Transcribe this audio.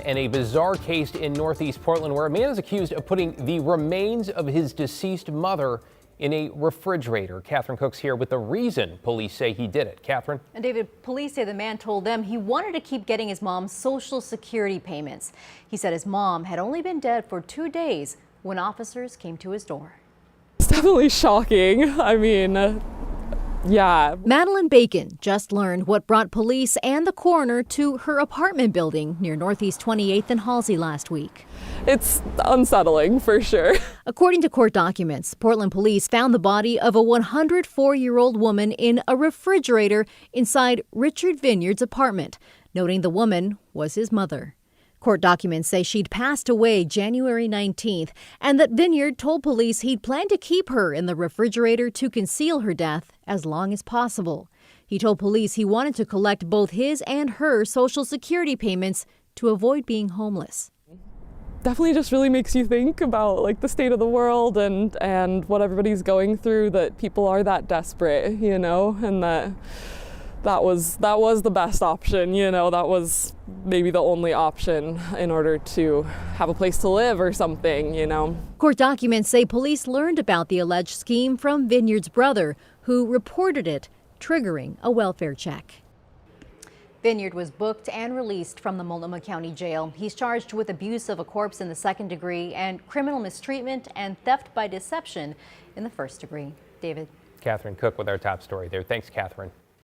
And a bizarre case in Northeast Portland where a man is accused of putting the remains of his deceased mother in a refrigerator. Catherine Cook's here with the reason police say he did it. Catherine? And David, police say the man told them he wanted to keep getting his mom's Social Security payments. He said his mom had only been dead for 2 days when officers came to his door. It's definitely shocking. I mean, yeah. Madeline Bacon just learned what brought police and the coroner to her apartment building near Northeast 28th and Halsey last week. It's unsettling for sure. According to court documents, Portland police found the body of a 104-year-old woman in a refrigerator inside Richard Vineyard's apartment, noting the woman was his mother. Court documents say she'd passed away January 19th and that Vineyard told police he'd planned to keep her in the refrigerator to conceal her death as long as possible. He told police he wanted to collect both his and her Social Security payments to avoid being homeless. Definitely just really makes you think about like the state of the world and what everybody's going through, that people are that desperate, you know, and that was the best option, you know, that was maybe the only option in order to have a place to live or something, you know. Court documents say police learned about the alleged scheme from Vineyard's brother, who reported it, triggering a welfare check. Vineyard was booked and released from the Multnomah County Jail. He's charged with abuse of a corpse in the 2nd degree and criminal mistreatment and theft by deception in the 1st degree. David? Catherine Cook with our top story there. Thanks, Catherine.